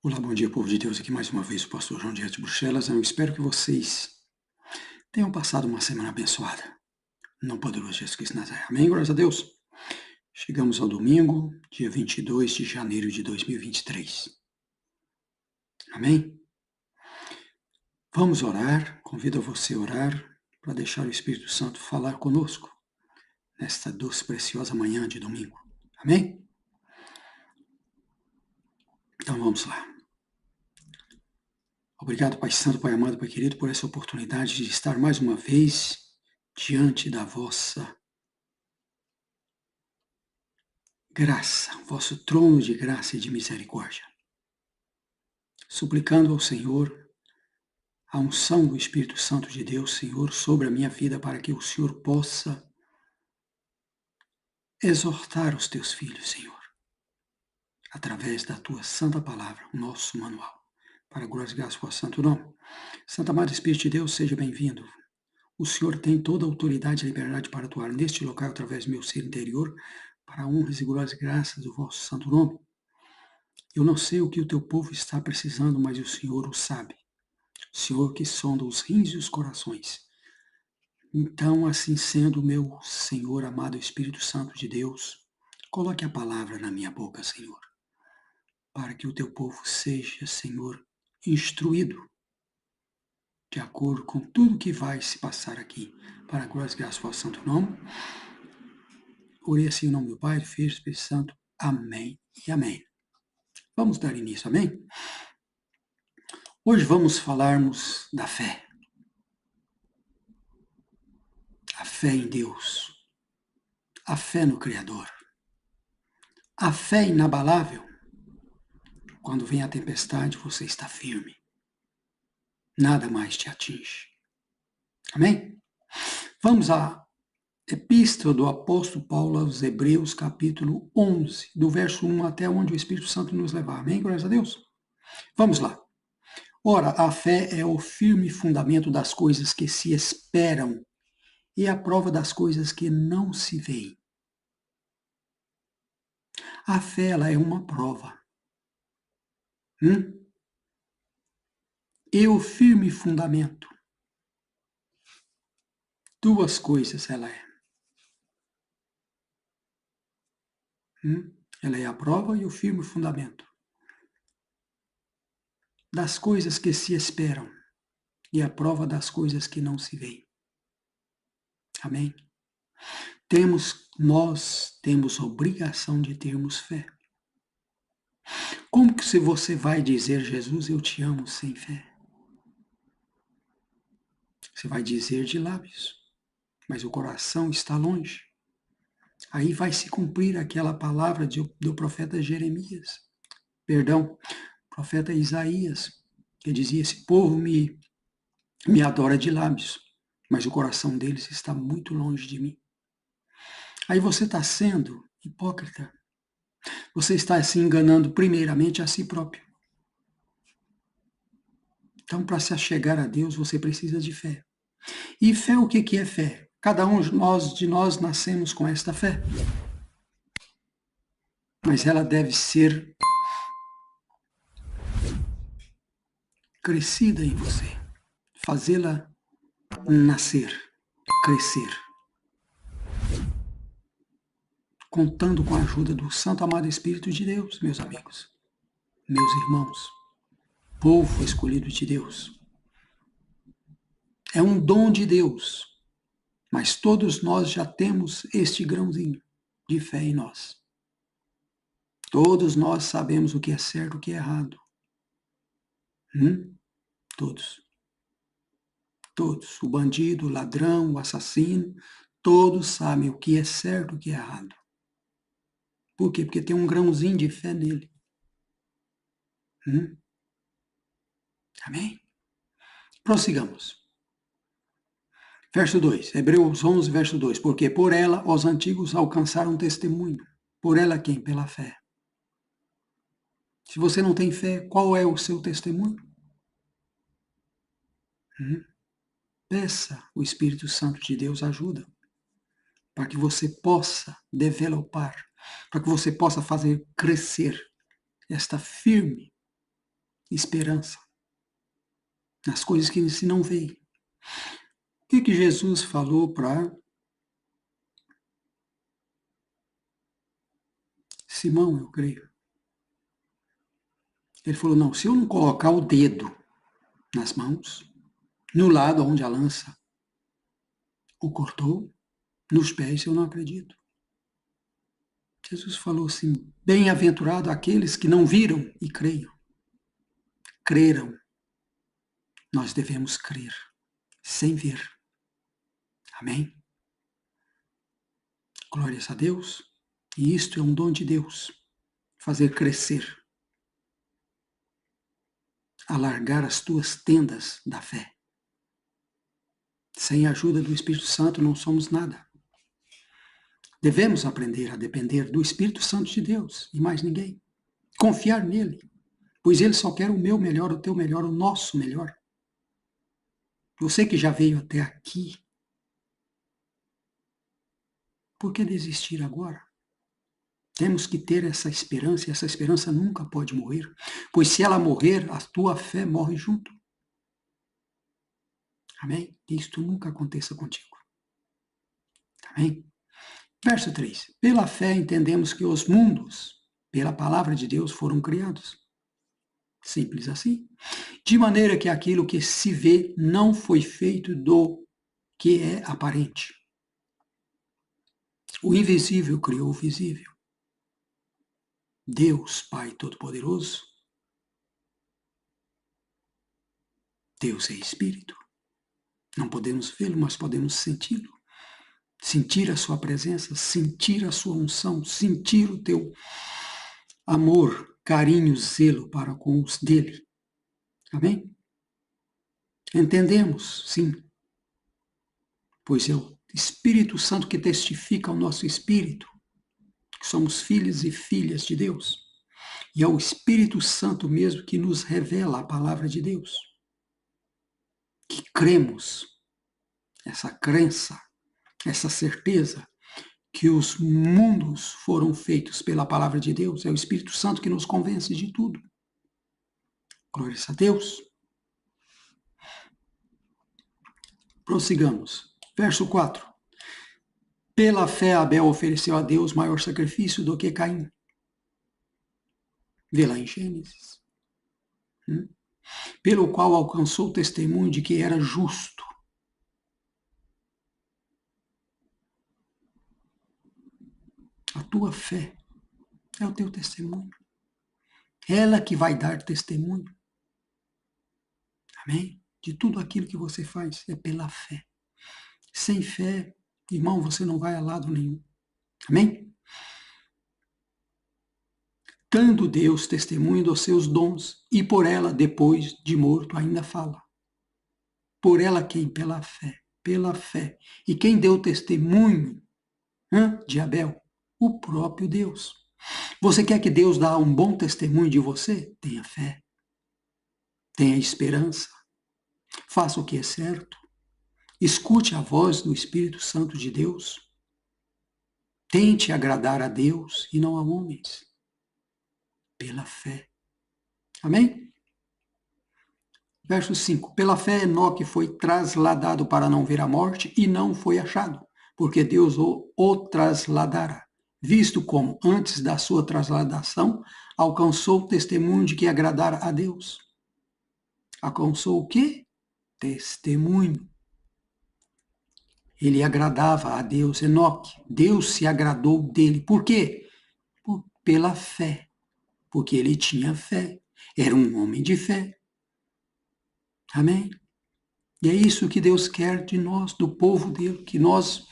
Olá, bom dia, povo de Deus. Aqui mais uma vez o pastor João Dias de Bruxelas. Eu espero que vocês tenham passado uma semana abençoada. No poderoso Jesus Cristo de Nazaré. Amém? Glórias a Deus. Chegamos ao domingo, dia 22 de janeiro de 2023. Amém? Vamos orar. Convido você a orar para deixar o Espírito Santo falar conosco nesta doce, preciosa manhã de domingo. Amém? Então vamos lá. Obrigado, Pai Santo, Pai amado, Pai querido, por essa oportunidade de estar mais uma vez diante da vossa graça, vosso trono de graça e de misericórdia, suplicando ao Senhor a unção do Espírito Santo de Deus, Senhor, sobre a minha vida, para que o Senhor possa exortar os teus filhos, Senhor, através da tua santa palavra, o nosso manual, para glorificar o vosso santo nome. Santo amado Espírito de Deus, seja bem-vindo. O Senhor tem toda a autoridade e liberdade para atuar neste local através do meu ser interior, para honras e glórias e graças do vosso santo nome. Eu não sei o que o teu povo está precisando, mas o Senhor o sabe. O Senhor que sonda os rins e os corações. Então, assim sendo, meu Senhor, amado Espírito Santo de Deus, coloque a palavra na minha boca, Senhor, para que o teu povo seja, Senhor, instruído de acordo com tudo que vai se passar aqui, para a glória e graça do vosso santo nome. Orei assim em nome do Pai, do Filho e do Espírito Santo. Amém e amém. Vamos dar início, amém? Hoje vamos falarmos da fé. A fé em Deus. A fé no Criador. A fé inabalável. Quando vem a tempestade, você está firme. Nada mais te atinge. Amém? Vamos à Epístola do apóstolo Paulo aos Hebreus, capítulo 11, do verso 1 até onde o Espírito Santo nos levar. Amém? Glórias a Deus. Vamos lá. Ora, a fé é o firme fundamento das coisas que se esperam e a prova das coisas que não se veem. A fé, ela é uma prova. E o firme fundamento. Duas coisas ela é. Ela é a prova e o firme fundamento das coisas que se esperam e a prova das coisas que não se veem. Amém? Nós temos obrigação de termos fé. Como que se você vai dizer, Jesus, eu te amo, sem fé? Você vai dizer de lábios, mas o coração está longe. Aí vai se cumprir aquela palavra do profeta Jeremias. Profeta Isaías, que dizia, esse povo me adora de lábios, mas o coração deles está muito longe de mim. Aí você está sendo hipócrita. Você está se enganando primeiramente a si próprio. Então, para se achegar a Deus, você precisa de fé. E fé, o que é fé? Cada um de nós nascemos com esta fé. Mas ela deve ser crescida em você. Fazê-la nascer, crescer. Contando com a ajuda do Santo Amado Espírito de Deus, meus amigos, meus irmãos, povo escolhido de Deus. É um dom de Deus, mas todos nós já temos este grãozinho de fé em nós. Todos nós sabemos o que é certo e o que é errado. Todos. Todos. O bandido, o ladrão, o assassino, todos sabem o que é certo e o que é errado. Por quê? Porque tem um grãozinho de fé nele. Amém? Prossigamos. Verso 2, Hebreus 11, verso 2. Porque por ela os antigos alcançaram testemunho. Por ela quem? Pela fé. Se você não tem fé, qual é o seu testemunho? Peça o Espírito Santo de Deus ajuda, para que você possa developar, para que você possa fazer crescer esta firme esperança nas coisas que se não veem. O que Jesus falou para Simão, eu creio? Ele falou, não, se eu não colocar o dedo nas mãos, no lado onde a lança o cortou, nos pés eu não acredito. Jesus falou assim, bem-aventurado aqueles que não viram e creiam. Creram. Nós devemos crer, sem ver. Amém? Glórias a Deus. E isto é um dom de Deus. Fazer crescer. Alargar as tuas tendas da fé. Sem a ajuda do Espírito Santo não somos nada. Devemos aprender a depender do Espírito Santo de Deus e mais ninguém. Confiar nele, pois ele só quer o meu melhor, o teu melhor, o nosso melhor. Você que já veio até aqui, por que desistir agora? Temos que ter essa esperança, e essa esperança nunca pode morrer, pois se ela morrer, a tua fé morre junto. Amém? Que isto nunca aconteça contigo. Amém? Verso 3. Pela fé entendemos que os mundos, pela palavra de Deus, foram criados. Simples assim. De maneira que aquilo que se vê não foi feito do que é aparente. O invisível criou o visível. Deus, Pai Todo-Poderoso, Deus é Espírito. Não podemos vê-lo, mas podemos senti-lo. Sentir a sua presença, sentir a sua unção, sentir o teu amor, carinho, zelo para com os dele. Amém? Entendemos, sim. Pois é o Espírito Santo que testifica ao nosso espírito que somos filhos e filhas de Deus. E é o Espírito Santo mesmo que nos revela a palavra de Deus. Que cremos, essa crença, essa certeza que os mundos foram feitos pela palavra de Deus. É o Espírito Santo que nos convence de tudo. Glórias a Deus. Prossigamos. Verso 4. Pela fé Abel ofereceu a Deus maior sacrifício do que Caim. Vê lá em Gênesis. Pelo qual alcançou o testemunho de que era justo. A tua fé é o teu testemunho. Ela que vai dar testemunho. Amém? De tudo aquilo que você faz é pela fé. Sem fé, irmão, você não vai a lado nenhum. Amém? Dando Deus testemunho dos seus dons, e por ela, depois de morto, ainda fala. Por ela quem? Pela fé. Pela fé. E quem deu testemunho de Abel? O próprio Deus. Você quer que Deus dê um bom testemunho de você? Tenha fé. Tenha esperança. Faça o que é certo. Escute a voz do Espírito Santo de Deus. Tente agradar a Deus e não a homens. Pela fé. Amém? Verso 5. Pela fé Enoque foi trasladado para não ver a morte e não foi achado, porque Deus o trasladara, visto como, antes da sua trasladação, alcançou o testemunho de que agradara a Deus. Alcançou o quê? Testemunho. Ele agradava a Deus, Enoque. Deus se agradou dele. Por quê? Pela fé. Porque ele tinha fé. Era um homem de fé. Amém? E é isso que Deus quer de nós, do povo dele, que nós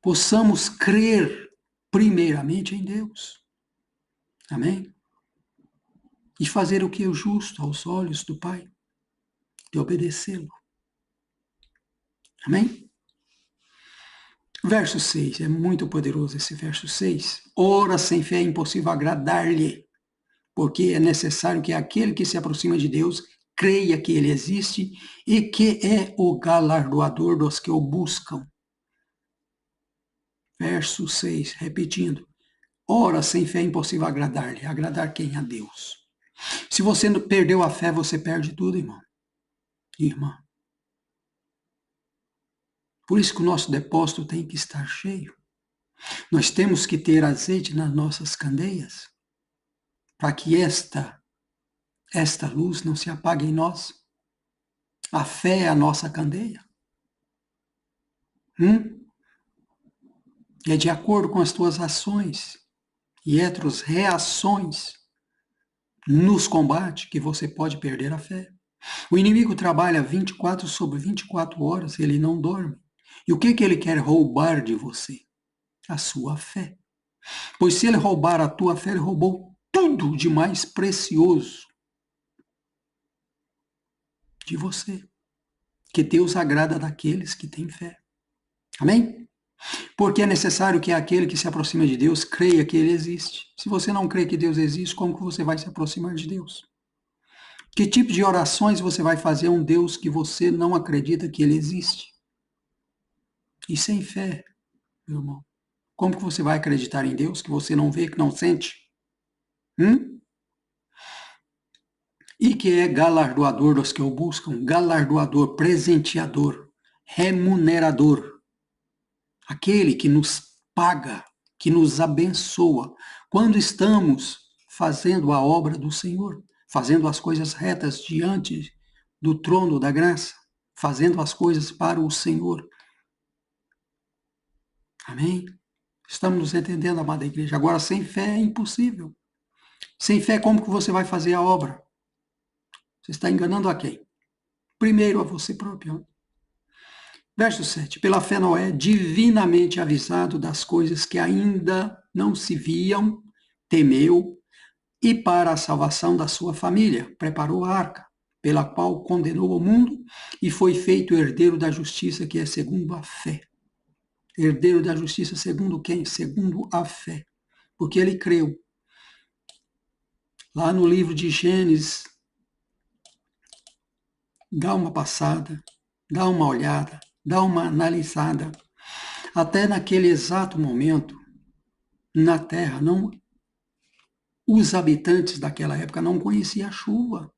possamos crer primeiramente em Deus. Amém? E fazer o que é justo aos olhos do Pai, de obedecê-lo. Amém? Verso 6, é muito poderoso esse verso 6. Ora, sem fé é impossível agradar-lhe, porque é necessário que aquele que se aproxima de Deus creia que ele existe e que é o galardoador dos que o buscam. Verso 6, repetindo. Ora, sem fé é impossível agradar-lhe. Agradar quem? A Deus. Se você perdeu a fé, você perde tudo, irmão e irmã. Por isso que o nosso depósito tem que estar cheio. Nós temos que ter azeite nas nossas candeias, para que esta luz não se apague em nós. A fé é a nossa candeia. É de acordo com as tuas ações e as reações nos combate que você pode perder a fé. O inimigo trabalha 24 sobre 24 horas, ele não dorme. E o que ele quer roubar de você? A sua fé. Pois se ele roubar a tua fé, ele roubou tudo de mais precioso de você. Que Deus agrada daqueles que têm fé. Amém? Porque é necessário que aquele que se aproxima de Deus creia que ele existe. Se você não crê que Deus existe, como que você vai se aproximar de Deus? Que tipo de orações você vai fazer a um Deus que você não acredita que ele existe? E sem fé, meu irmão, como que você vai acreditar em Deus que você não vê, que não sente? E que é galardoador dos que o buscam, galardoador, presenteador, remunerador. Aquele que nos paga, que nos abençoa, quando estamos fazendo a obra do Senhor, fazendo as coisas retas diante do trono da graça, fazendo as coisas para o Senhor. Amém? Estamos nos entendendo, amada igreja. Agora, sem fé é impossível. Sem fé, como que você vai fazer a obra? Você está enganando a quem? Primeiro a você próprio. Verso 7. Pela fé Noé, divinamente avisado das coisas que ainda não se viam, temeu, e para a salvação da sua família, preparou a arca, pela qual condenou o mundo e foi feito herdeiro da justiça, que é segundo a fé. Herdeiro da justiça segundo quem? Segundo a fé. Porque ele creu. Lá no livro de Gênesis, dá uma passada, dá uma olhada, dá uma analisada. Até naquele exato momento, na terra, os habitantes daquela época não conheciam a chuva.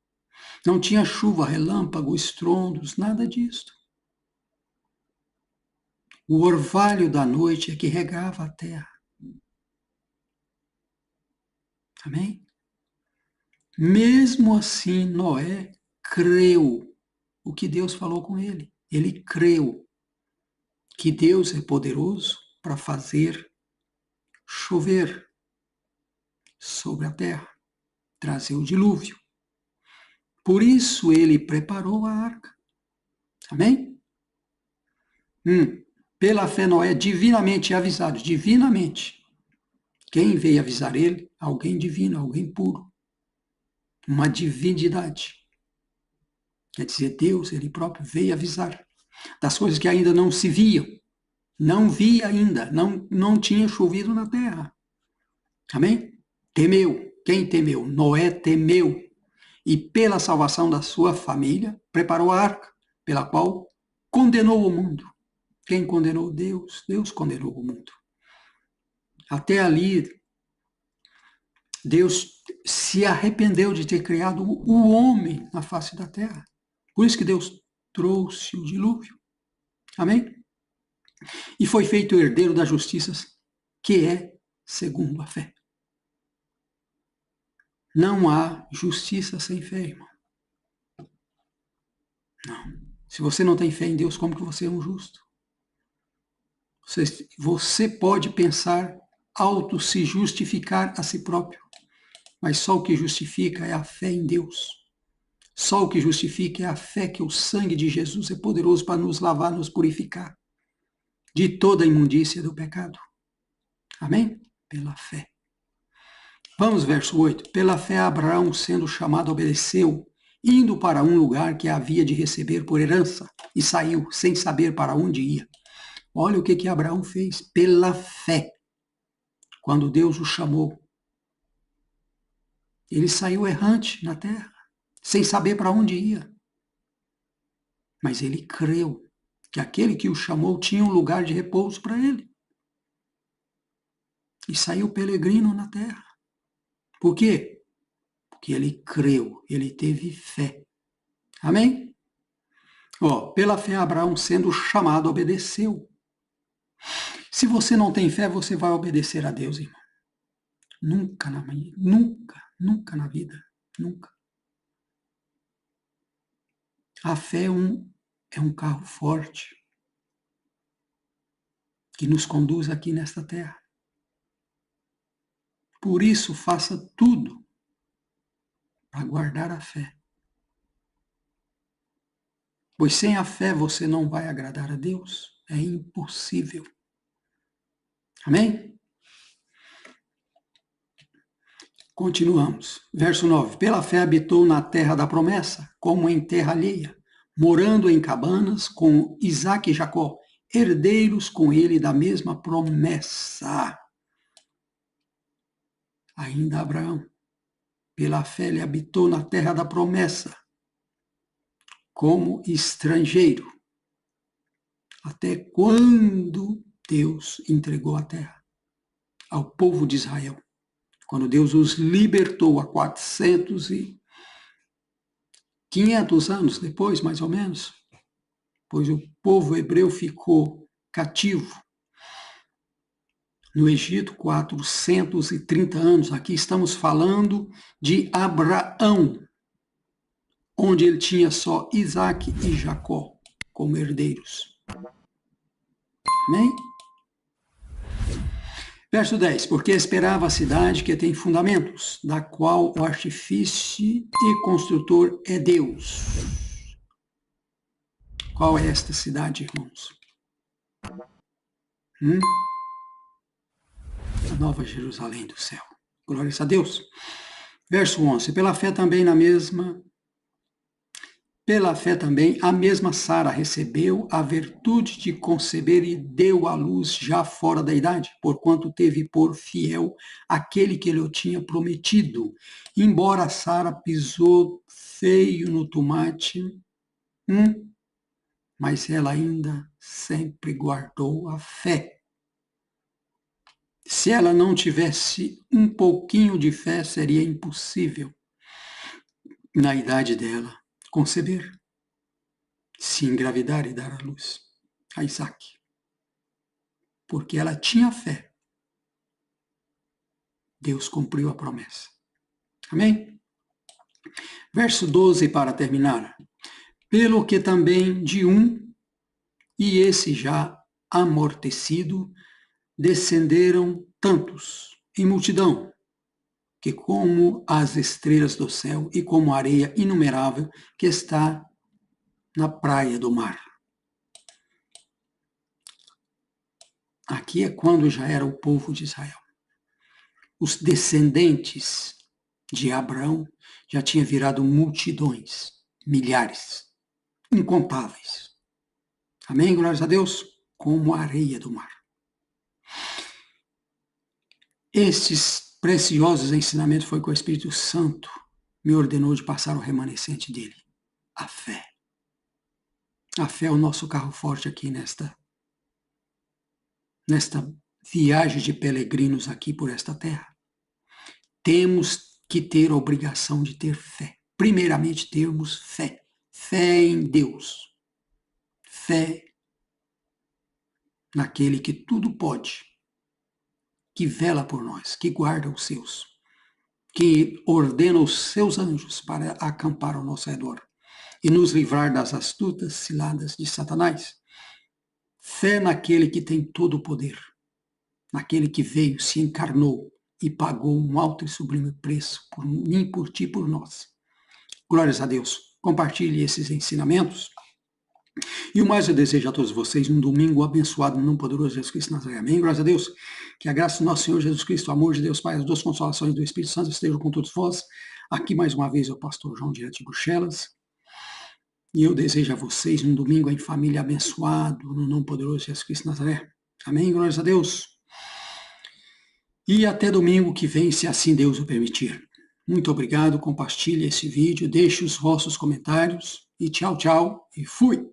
Não tinha chuva, relâmpago, estrondos, nada disso. O orvalho da noite é que regava a terra. Amém? Mesmo assim, Noé creu o que Deus falou com ele. Ele creu que Deus é poderoso para fazer chover sobre a terra, trazer o dilúvio. Por isso ele preparou a arca. Amém? Pela fé Noé divinamente avisado, divinamente. Quem veio avisar ele? Alguém divino, alguém puro. Uma divindade. Quer dizer, Deus, ele próprio, veio avisar das coisas que ainda não se viam. Não via ainda, não tinha chovido na terra. Amém? Temeu. Quem temeu? Noé temeu. E pela salvação da sua família, preparou a arca, pela qual condenou o mundo. Quem condenou? Deus. Deus condenou o mundo. Até ali, Deus se arrependeu de ter criado o homem na face da terra. Por isso que Deus trouxe o dilúvio. Amém? E foi feito o herdeiro da justiça, que é segundo a fé. Não há justiça sem fé, irmão. Não. Se você não tem fé em Deus, como que você é um justo? Você pode pensar auto se justificar a si próprio, mas só o que justifica é a fé em Deus. Só o que justifica é a fé que o sangue de Jesus é poderoso para nos lavar, nos purificar de toda a imundícia do pecado. Amém? Pela fé. Vamos, verso 8. Pela fé, Abraão, sendo chamado, obedeceu, indo para um lugar que havia de receber por herança, e saiu, sem saber para onde ia. Olha o que Abraão fez. Pela fé, quando Deus o chamou, ele saiu errante na terra, sem saber para onde ia. Mas ele creu que aquele que o chamou tinha um lugar de repouso para ele. E saiu peregrino na terra. Por quê? porque ele creu, ele teve fé. Amém? Pela fé, Abraão, sendo chamado, obedeceu. Se você não tem fé, você vai obedecer a Deus, irmão. Nunca na vida. Nunca. A fé é um carro forte que nos conduz aqui nesta terra. Por isso, faça tudo para guardar a fé. Pois sem a fé você não vai agradar a Deus. É impossível. Amém? Continuamos. Verso 9. Pela fé habitou na terra da promessa, como em terra alheia, morando em cabanas com Isaque e Jacó, herdeiros com ele da mesma promessa. Ainda Abraão, pela fé ele habitou na terra da promessa, como estrangeiro, até quando Deus entregou a terra ao povo de Israel. Quando Deus os libertou há 500 anos depois, mais ou menos, pois o povo hebreu ficou cativo no Egito 430 anos. Aqui estamos falando de Abraão, onde ele tinha só Isaque e Jacó como herdeiros. Amém? Verso 10. Porque esperava a cidade que tem fundamentos, da qual o artífice e construtor é Deus. Qual é esta cidade, irmãos? A Nova Jerusalém do céu. Glórias a Deus. Verso 11. Pela fé também a mesma Sara recebeu a virtude de conceber e deu à luz já fora da idade, porquanto teve por fiel aquele que lhe tinha prometido. Embora Sara pisou feio no tomate, mas ela ainda sempre guardou a fé. Se ela não tivesse um pouquinho de fé, seria impossível, na idade dela, conceber, se engravidar e dar à luz a Isaque. Porque ela tinha fé. Deus cumpriu a promessa. Amém? Verso 12 para terminar. Pelo que também de e esse já amortecido, descenderam tantos em multidão, que como as estrelas do céu e como a areia inumerável que está na praia do mar. Aqui é quando já era o povo de Israel. Os descendentes de Abraão já tinham virado multidões, milhares, incontáveis. Amém? Glórias a Deus? Como a areia do mar. Estes preciosos ensinamentos foi que o Espírito Santo me ordenou de passar o remanescente dele. A fé. A fé é o nosso carro forte aqui nesta viagem de peregrinos aqui por esta terra. Temos que ter a obrigação de ter fé. Primeiramente, termos fé. Fé em Deus. Fé naquele que tudo pode, que vela por nós, que guarda os seus, que ordena os seus anjos para acampar ao nosso redor e nos livrar das astutas ciladas de Satanás. Fé naquele que tem todo o poder, naquele que veio, se encarnou e pagou um alto e sublime preço por mim, por ti, por nós. Glórias a Deus. Compartilhe esses ensinamentos. E o mais eu desejo a todos vocês um domingo abençoado no nome poderoso de Jesus Cristo Nazaré. Amém? Glórias a Deus. Que a graça do nosso Senhor Jesus Cristo, o amor de Deus Pai, as duas consolações do Espírito Santo estejam com todos vós. Aqui mais uma vez é o pastor João, direto de Bruxelas. E eu desejo a vocês um domingo em família abençoado no nome poderoso de Jesus Cristo Nazaré. Amém? Glórias a Deus. E até domingo que vem, se assim Deus o permitir. Muito obrigado, compartilhe esse vídeo, deixe os vossos comentários e tchau, tchau e fui!